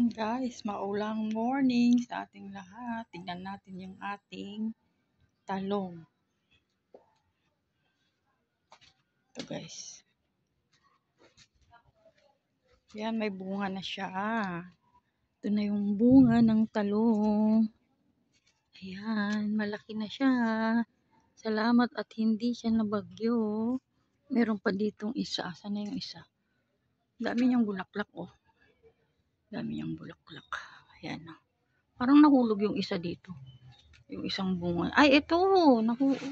Ayan guys, maulang morning sa ating lahat. Tingnan natin yung ating talong. Ito guys. Ayan, may bunga na siya. Ito na yung bunga ng talong. Ayan, malaki na siya. Salamat at hindi siya nabagyo. Meron pa ditong isa. Saan na yung isa? Dami niyang bulaklak oh. Dami niyang bulaklak. Ayan oh. Parang nahulog yung isa dito. Yung isang bunga. Ay, ito.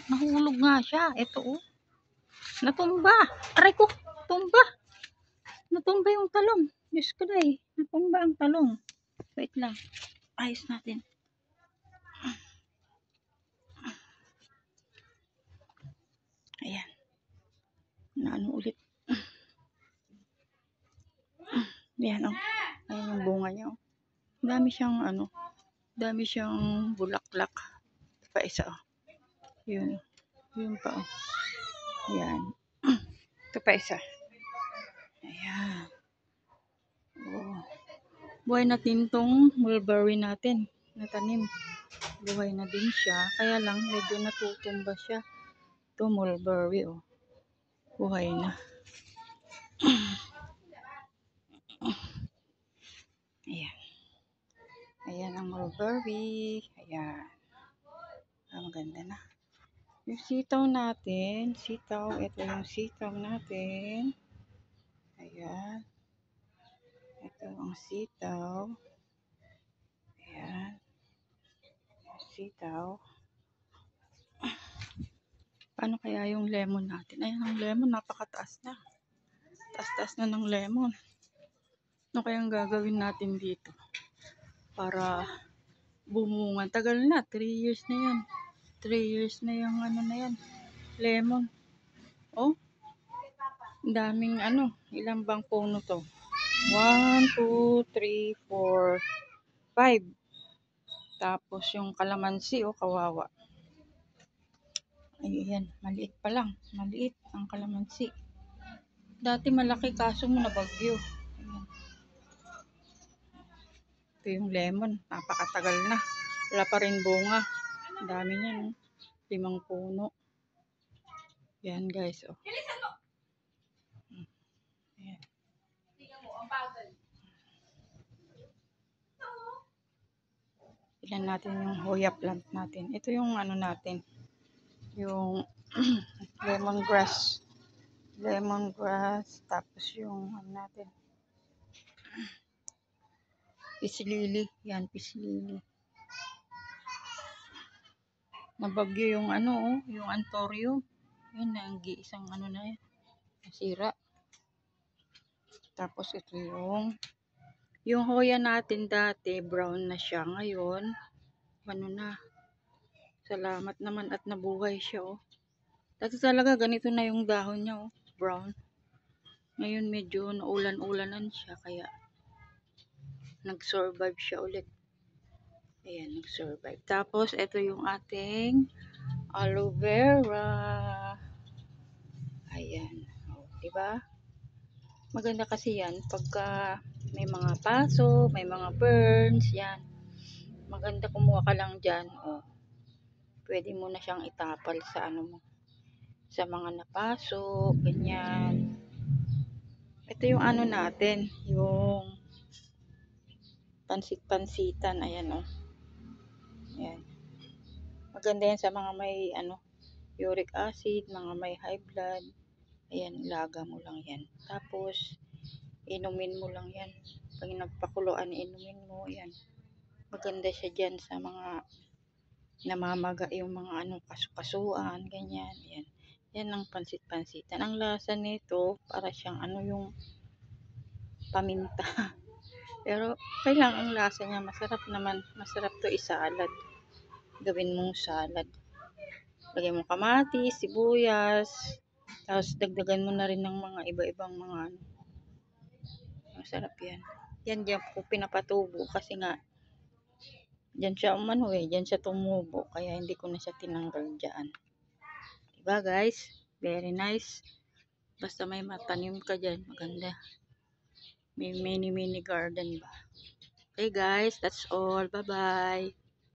Nahulog nga siya. Ito, oh. Natumba. Aray ko. Tumba. Natumba yung talong. Diyos ko na eh. Natumba ang talong. Wait lang. Ayos natin. Ayan. Naano ulit. Ayan, oh. Ayan yung bunga niya, oh. Dami siyang, dami siyang bulaklak. Ito pa isa, oh. Yun. Yun pa, oh. Ayan. Ito pa isa. Ayan. Oh. Buhay natin tong mulberry natin. Natanim. Buhay na din siya. Kaya lang, medyo natutumba siya. Ito, mulberry, oh. Buhay na. Ayan. Ayan ang mulberry. Ayan. Maganda na. Yung sitaw natin. Sitaw. Ito yung sitaw natin. Ayan. Ito ang sitaw. Ayan. Sitaw. Paano kaya yung lemon natin? Ayan ang lemon. Napakataas na. Taas-taas na ng lemon. Ano kayang gagawin natin dito? Para bumungan. Tagal na. 3 years na yan. 3 years na yung na yan. Lemon. Oh. Daming Ilang bang puno to? 1, 2, 3, 4, 5. Tapos yung kalamansi, oh, kawawa. Ayan, maliit pa lang. Maliit ang kalamansi. Dati malaki kaso mo nabagyo. Ayan. Ito yung lemon. Napakatagal na. Wala pa rin bunga. Ang dami niyan. 5 puno. Yan guys. Oh. Ayan. Ilan natin yung Hoya plant natin. Ito yung natin. Yung lemongrass. Lemongrass. Tapos yung natin. Peace lily. Yan, peace lily. Nabagyo yung yung antorium. Yan, isang na yan. Nasira. Tapos ito yung Hoya natin dati, brown na siya. Ngayon, na. Salamat naman at nabuhay siya, oh. Dati talaga ganito na yung dahon niya, oh. Brown. Ngayon medyo naulan-ulanan siya, kaya nag-survive siya ulit. Ayan, nag-survive. Tapos, ito yung ating aloe vera. Ayan. O, diba? Maganda kasi yan pagka may mga paso, may mga burns, yan. Maganda kumuha ka lang dyan. O, pwede mo na siyang itapal sa sa mga napaso, ganyan. Ito yung natin, yung pansit-pansitan. Ayan, o. Ayan. Maganda yan sa mga may uric acid, mga may high blood. Ayan, ilaga mo lang yan. Tapos, inumin mo lang yan. Pag nagpakuluan, inumin mo. Ayan. Maganda siya dyan sa mga namamaga yung mga kasukasuan, ganyan. Ayan. Yan ang pansit-pansitan. Ang lasa nito, para siyang yung paminta. Pero, kailang ang lasa niya. Masarap naman. Masarap to isalad. Gawin mong salad. Lagyan mo kamatis, sibuyas. Tapos, dagdagan mo na rin ng mga iba-ibang mga masarap yan. Yan diyan ko pinapatubo kasi nga diyan siya diyan siya tumubo, kaya hindi ko na siya tinanggal diyan. Diba guys? Very nice. Basta may matanim ka diyan, maganda. May mini garden ba? Okay guys, that's all. Bye-bye.